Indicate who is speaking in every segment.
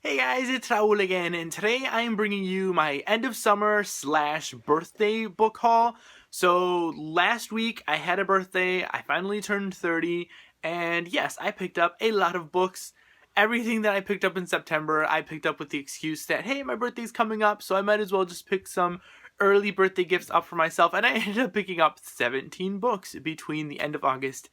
Speaker 1: Hey guys, it's Raul again, and today I am bringing you my end of summer / birthday book haul. So last week I had a birthday, I finally turned 30, and yes, I picked up a lot of books. Everything that I picked up in September, I picked up with the excuse that, hey, my birthday's coming up, so I might as well just pick some early birthday gifts up for myself, and I ended up picking up 17 books between the end of August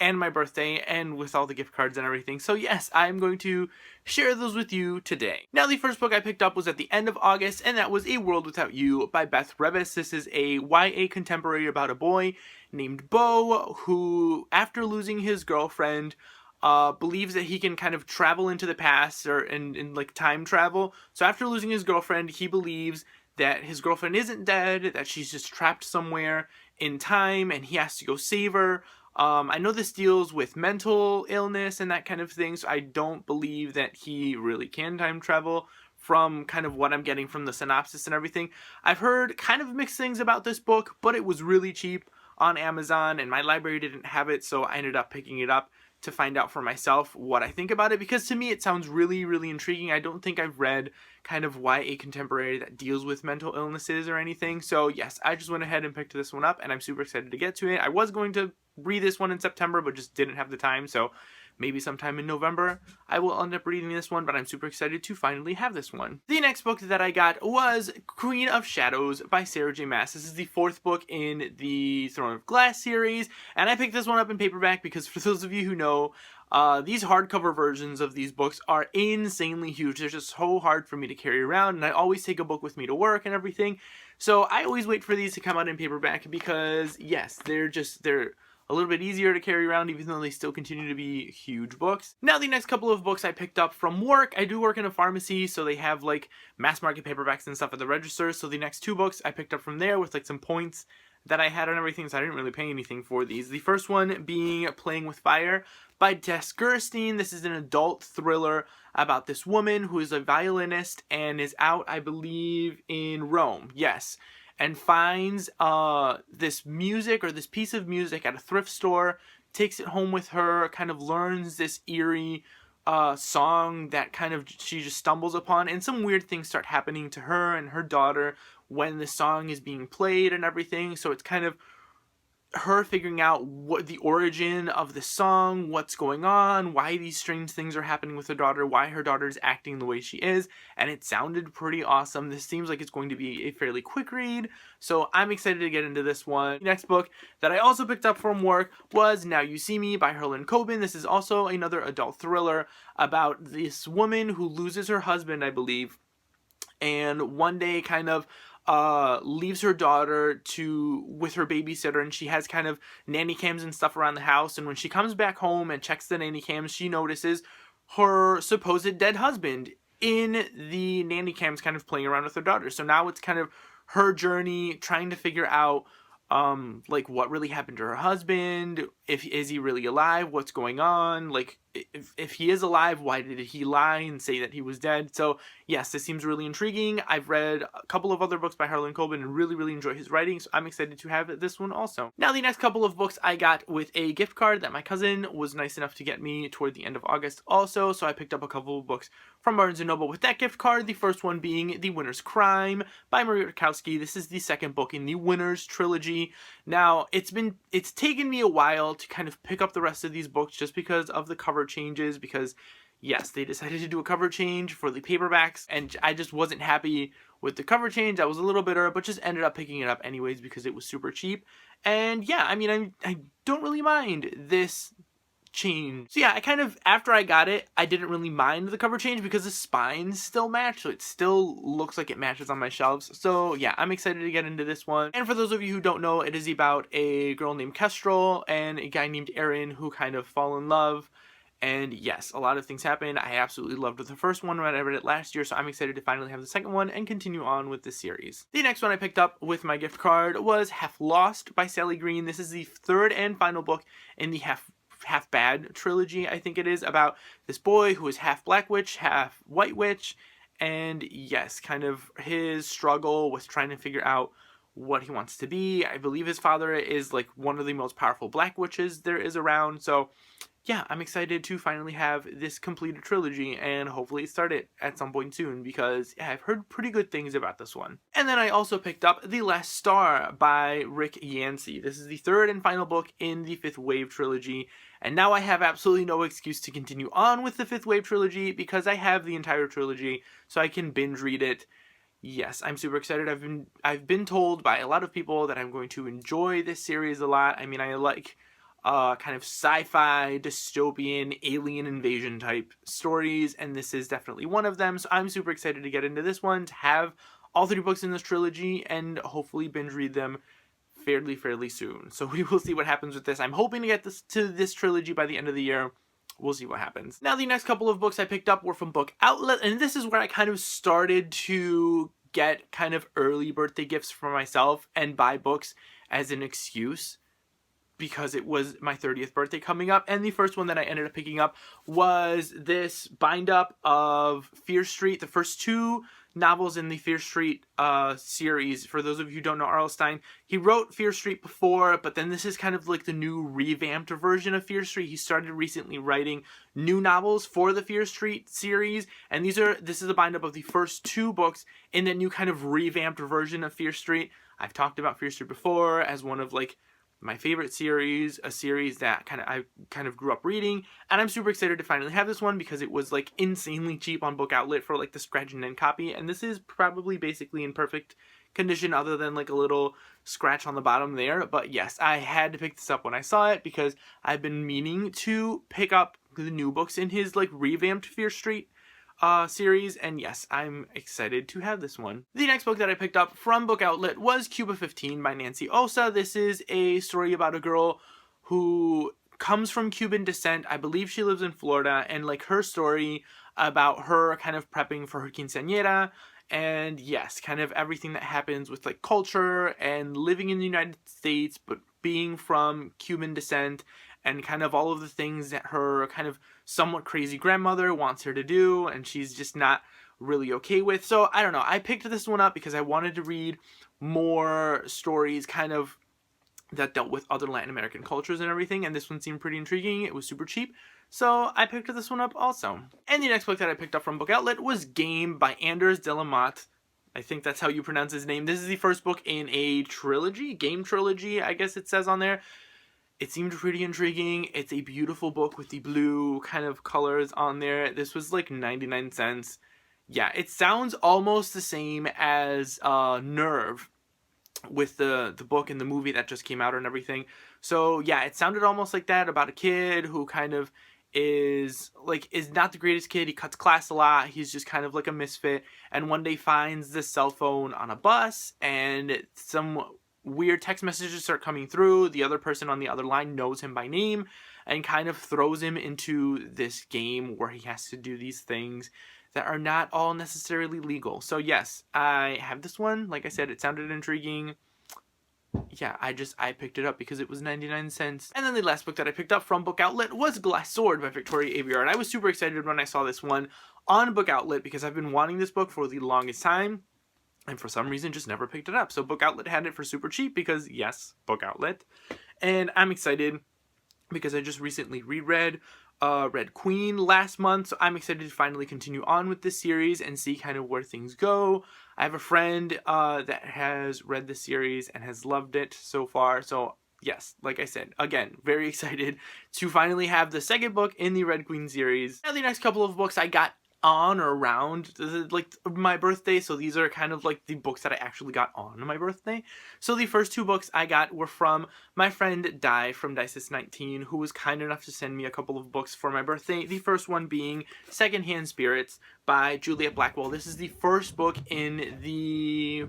Speaker 1: and my birthday, and with all the gift cards and everything. So yes, I'm going to share those with you today. Now, the first book I picked up was at the end of August, and that was A World Without You by Beth Revis. This is a YA contemporary about a boy named Bo who, after losing his girlfriend, believes that he can kind of travel into the past or in like time travel. So after losing his girlfriend, he believes that his girlfriend isn't dead, that she's just trapped somewhere in time, and he has to go save her. I know this deals with mental illness and that kind of thing, so I don't believe that he really can time travel from kind of what I'm getting from the synopsis and everything. I've heard kind of mixed things about this book, but it was really cheap on Amazon and my library didn't have it, so I ended up picking it up to find out for myself what I think about it, because to me it sounds really, really intriguing. I don't think I've read kind of YA contemporary that deals with mental illnesses or anything, so yes, I just went ahead and picked this one up and I'm super excited to get to it. I was going to read this one in September, but just didn't have the time, so maybe sometime in November I will end up reading this one, but I'm super excited to finally have this one. The next book that I got was Queen of Shadows by Sarah J Maas. This is the fourth book in the Throne of Glass series, and I picked this one up in paperback because, for those of you who know, these hardcover versions of these books are insanely huge. They're just so hard for me to carry around, and I always take a book with me to work and everything, so I always wait for these to come out in paperback because, yes, they're a little bit easier to carry around, even though they still continue to be huge books. Now, the next couple of books I picked up from work. I do work in a pharmacy, so they have like mass market paperbacks and stuff at the register. So the next two books I picked up from there with like some points that I had on everything, so I didn't really pay anything for these. The first one being Playing with Fire by Tess Gerstein. This is an adult thriller about this woman who is a violinist and is out, I believe, in Rome. Yes. And finds this music or this piece of music at a thrift store, takes it home with her, kind of learns this eerie song that kind of she just stumbles upon, and some weird things start happening to her and her daughter when the song is being played and everything. So it's kind of her figuring out what the origin of the song, what's going on, why these strange things are happening with her daughter, why her daughter is acting the way she is, and it sounded pretty awesome. This seems like it's going to be a fairly quick read, so I'm excited to get into this one. The next book that I also picked up from work was Now You See Me by Harlan Coben. This is also another adult thriller about this woman who loses her husband, I believe, and one day kind of leaves her daughter with her babysitter, and she has kind of nanny cams and stuff around the house, and when she comes back home and checks the nanny cams, she notices her supposed dead husband in the nanny cams kind of playing around with her daughter. So now it's kind of her journey trying to figure out like what really happened to her husband, if is he really alive, what's going on, like if he is alive, why did he lie and say that he was dead. So yes, this seems really intriguing. I've read a couple of other books by Harlan Coben and really enjoy his writing, so I'm excited to have this one also. Now, the next couple of books I got with a gift card that my cousin was nice enough to get me toward the end of August also, so I picked up a couple of books from Barnes & Noble with that gift card. The first one being The Winner's Crime by Marie Rakowski. This is the second book in the Winner's trilogy. Now, it's taken me a while to kind of pick up the rest of these books just because of the cover changes, because yes, they decided to do a cover change for the paperbacks, and I just wasn't happy with the cover change. I was a little bitter, but just ended up picking it up anyways because it was super cheap. And yeah, I mean, I don't really mind this change. So yeah, I kind of, after I got it, I didn't really mind the cover change because the spines still match, so it still looks like it matches on my shelves. So yeah, I'm excited to get into this one. And for those of you who don't know, it is about a girl named Kestrel and a guy named Aaron who kind of fall in love. And yes, a lot of things happen. I absolutely loved the first one when I read it last year, so I'm excited to finally have the second one and continue on with the series. The next one I picked up with my gift card was Half Lost by Sally Green. This is the third and final book in the Half Bad trilogy, I think it is, about this boy who is half Black Witch, half White Witch, and yes, kind of his struggle with trying to figure out what he wants to be. I believe his father is like one of the most powerful Black Witches there is around, so yeah, I'm excited to finally have this completed trilogy and hopefully start it at some point soon because yeah, I've heard pretty good things about this one. And then I also picked up The Last Star by Rick Yancey. This is the third and final book in the Fifth Wave trilogy, and now I have absolutely no excuse to continue on with the Fifth Wave trilogy because I have the entire trilogy, so I can binge read it. Yes, I'm super excited. I've been told by a lot of people that I'm going to enjoy this series a lot. I mean, I like kind of sci-fi, dystopian, alien invasion type stories, and this is definitely one of them. So I'm super excited to get into this one, to have all 3 books in this trilogy, and hopefully binge read them fairly soon. So we will see what happens with this. I'm hoping to get this trilogy by the end of the year. We'll see what happens. Now, the next couple of books I picked up were from Book Outlet, and this is where I kind of started to get kind of early birthday gifts for myself and buy books as an excuse because it was my 30th birthday coming up. And the first one that I ended up picking up was this bind up of Fear Street, the first 2 novels in the Fear Street series. For those of you who don't know R.L. Stine, he wrote Fear Street before, but then this is kind of like the new revamped version of Fear Street. He started recently writing new novels for the Fear Street series, and this is a bind up of the first 2 books in the new kind of revamped version of Fear Street. I've talked about Fear Street before as one of like my favorite series, a series that I kind of grew up reading, and I'm super excited to finally have this one because it was like insanely cheap on Book Outlet for like the scratch and dent copy, and this is probably basically in perfect condition other than like a little scratch on the bottom there. But yes, I had to pick this up when I saw it because I've been meaning to pick up the new books in his like revamped Fear Street series, and yes, I'm excited to have this one. The next book that I picked up from Book Outlet was Cuba 15 by Nancy Ossa. This is a story about a girl who comes from Cuban descent. I believe she lives in Florida, and like her story about her kind of prepping for her quinceañera, and yes, kind of everything that happens with like culture and living in the United States but being from Cuban descent, and kind of all of the things that her kind of somewhat crazy grandmother wants her to do and she's just not really okay with. So I don't know, I picked this one up because I wanted to read more stories kind of that dealt with other Latin American cultures and everything, and this one seemed pretty intriguing. It was super cheap, so I picked this one up also. And the next book that I picked up from Book Outlet was Game by Anders de la Motte. I think that's how you pronounce his name. This is the first book in a trilogy, game trilogy, I guess it says on there. It seemed pretty intriguing. It's a beautiful book with the blue kind of colors on there. This was like 99 cents. Yeah, it sounds almost the same as Nerve with the book and the movie that just came out and everything. So yeah, it sounded almost like that, about a kid who kind of is not the greatest kid. He cuts class a lot. He's just kind of like a misfit, and one day finds this cell phone on a bus, and some weird text messages start coming through. The other person on the other line knows him by name and kind of throws him into this game where he has to do these things that are not all necessarily legal. So yes, I have this one. Like I said, it sounded intriguing. Yeah, I picked it up because it was 99 cents. And then the last book that I picked up from Book Outlet was Glass Sword by Victoria Aveyard. And I was super excited when I saw this one on Book Outlet because I've been wanting this book for the longest time, and for some reason just never picked it up. So Book Outlet had it for super cheap because, yes, Book Outlet. And I'm excited because I just recently reread Red Queen last month. So I'm excited to finally continue on with this series and see kind of where things go. I have a friend that has read the series and has loved it so far. So yes, like I said, again, very excited to finally have the second book in the Red Queen series. Now the next couple of books I got on or around like my birthday, so these are kind of like the books that I actually got on my birthday. So the first 2 books I got were from my friend Di from Dices19, who was kind enough to send me a couple of books for my birthday. The first one being Secondhand Spirits by Juliet Blackwell. This is the first book in the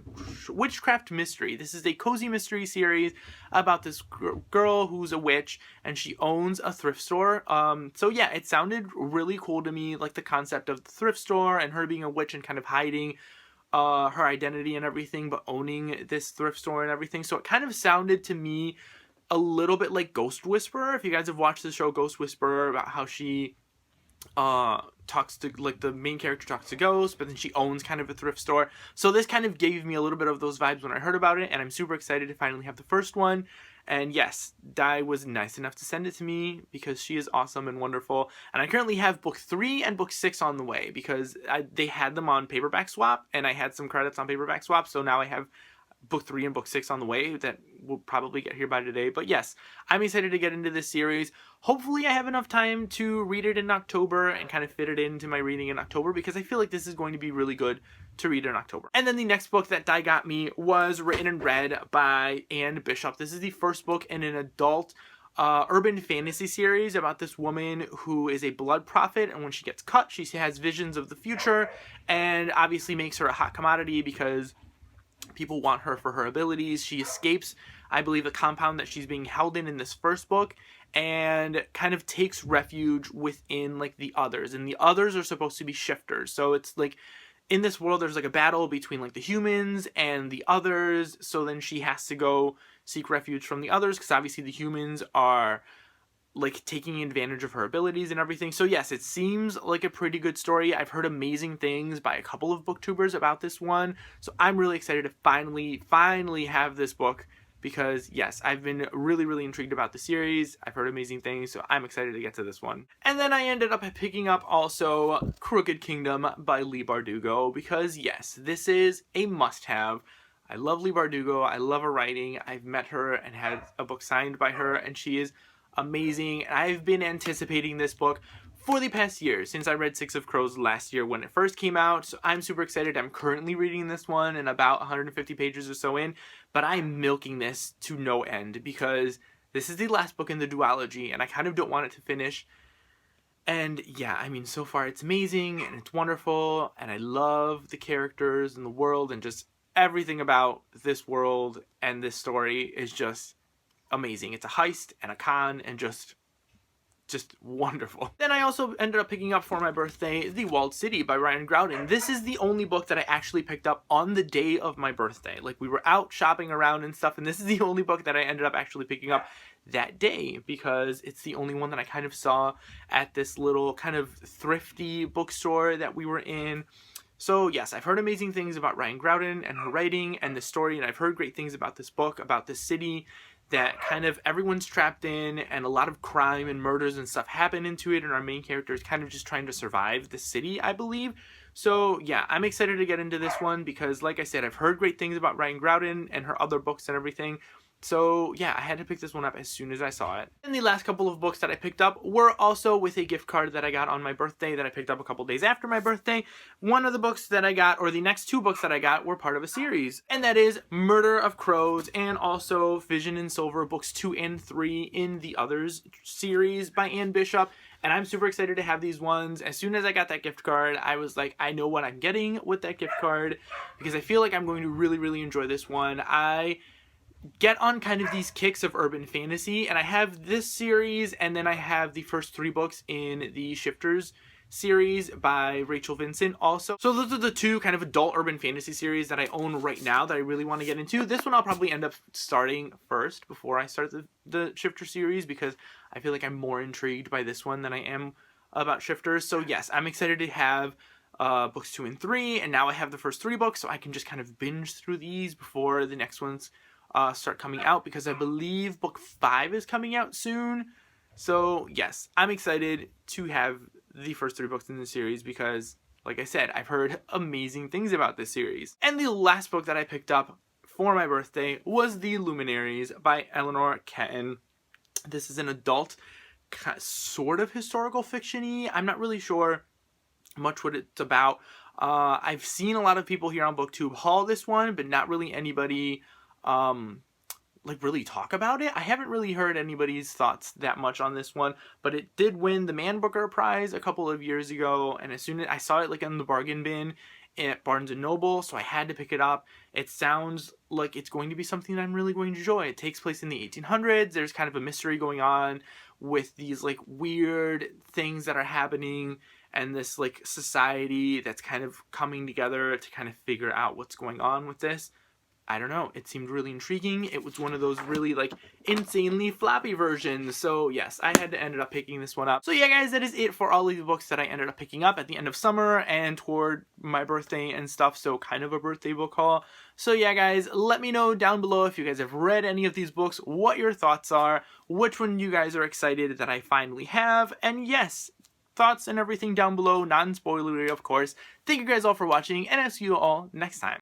Speaker 1: Witchcraft Mystery. This is a cozy mystery series about this girl who's a witch and she owns a thrift store. So yeah, it sounded really cool to me, like the concept of the thrift store and her being a witch and kind of hiding her identity and everything, but owning this thrift store and everything. So it kind of sounded to me a little bit like Ghost Whisperer. If you guys have watched the show Ghost Whisperer, about how she talks to, like, the main character talks to ghosts, but then she owns kind of a thrift store. So this kind of gave me a little bit of those vibes when I heard about it, and I'm super excited to finally have the first one. And yes, Dai was nice enough to send it to me because she is awesome and wonderful. And I currently have book 3 and book 6 on the way because they had them on paperback swap, and I had some credits on paperback swap, so now I have book 3 and book 6 on the way that will probably get here by today. But yes, I'm excited to get into this series. Hopefully I have enough time to read it in October and kind of fit it into my reading in October, because I feel like this is going to be really good to read in October. And then the next book that Dai got me was Written and Read by Anne Bishop. This is the first book in an adult urban fantasy series about this woman who is a blood prophet, and when she gets cut, she has visions of the future, and obviously makes her a hot commodity because people want her for her abilities. She escapes, I believe, the compound that she's being held in this first book, and kind of takes refuge within like the others, and the others are supposed to be shifters. So it's like in this world there's like a battle between like the humans and the others, so then she has to go seek refuge from the others because obviously the humans are like taking advantage of her abilities and everything. So yes, it seems like a pretty good story. I've heard amazing things by a couple of booktubers about this one, so I'm really excited to finally have this book, because yes, I've been really intrigued about the series. I've heard amazing things, so I'm excited to get to this one. And then I ended up picking up also Crooked Kingdom by Leigh Bardugo, because yes, this is a must-have. I love Leigh Bardugo. I love her writing. I've met her and had a book signed by her, and she is amazing. I've been anticipating this book for the past year, since I read Six of Crows last year when it first came out, so I'm super excited. I'm currently reading this one and about 150 pages or so in, but I'm milking this to no end because this is the last book in the duology and I kind of don't want it to finish. And yeah, I mean, so far it's amazing and it's wonderful, and I love the characters and the world, and just everything about this world and this story is just amazing. It's a heist and a con and just wonderful. Then I also ended up picking up for my birthday The Walled City by Ryan Groudon. This is the only book that I actually picked up on the day of my birthday. Like, we were out shopping around and stuff, and this is the only book that I ended up actually picking up that day, because it's the only one that I kind of saw at this little kind of thrifty bookstore that we were in. So yes, I've heard amazing things about Ryan Groudon and her writing and the story, and I've heard great things about this book, about this city that kind of everyone's trapped in, and a lot of crime and murders and stuff happen into it, and our main character is kind of just trying to survive the city, I believe. So yeah, I'm excited to get into this one because, like I said, I've heard great things about Ryan Groudon and her other books and everything. So yeah, I had to pick this one up as soon as I saw it. And the last couple of books that I picked up were also with a gift card that I got on my birthday that I picked up a couple days after my birthday. One of the books that I got, or the next two books that I got, were part of a series, and that is Murder of Crows and also Vision in Silver books 2 and 3 in the Others series by Anne Bishop. And I'm super excited to have these ones. As soon as I got that gift card, I was like, I know what I'm getting with that gift card, because I feel like I'm going to really enjoy this one. I get on kind of these kicks of urban fantasy, and I have this series, and then I have the first 3 books in the Shifters series by Rachel Vincent also. So those are the 2 kind of adult urban fantasy series that I own right now that I really want to get into. This one I'll probably end up starting first before I start the Shifter series, because I feel like I'm more intrigued by this one than I am about Shifters. So yes, I'm excited to have books 2 and 3, and now I have the first 3 books, so I can just kind of binge through these before the next ones start coming out, because I believe book 5 is coming out soon. So yes, I'm excited to have the first 3 books in the series because, like I said, I've heard amazing things about this series. And the last book that I picked up for my birthday was The Luminaries by Eleanor Catton. This is an adult sort of historical fiction-y. I'm not really sure much what it's about. I've seen a lot of people here on BookTube haul this one, but not really anybody like really talk about it. I haven't really heard anybody's thoughts that much on this one, but it did win the Man Booker Prize a couple of years ago, and as soon as I saw it like in the bargain bin at Barnes & Noble, so I had to pick it up. It sounds like it's going to be something that I'm really going to enjoy. It takes place in the 1800s. There's kind of a mystery going on with these like weird things that are happening, and this like society that's kind of coming together to kind of figure out what's going on with this. I don't know, it seemed really intriguing. It was one of those really like insanely floppy versions. So yes, I had to end up picking this one up. So yeah guys, that is it for all of the books that I ended up picking up at the end of summer and toward my birthday and stuff. So kind of a birthday book haul. So yeah guys, let me know down below if you guys have read any of these books, what your thoughts are, which one you guys are excited that I finally have, and yes, thoughts and everything down below, non-spoilery of course. Thank you guys all for watching, and I'll see you all next time.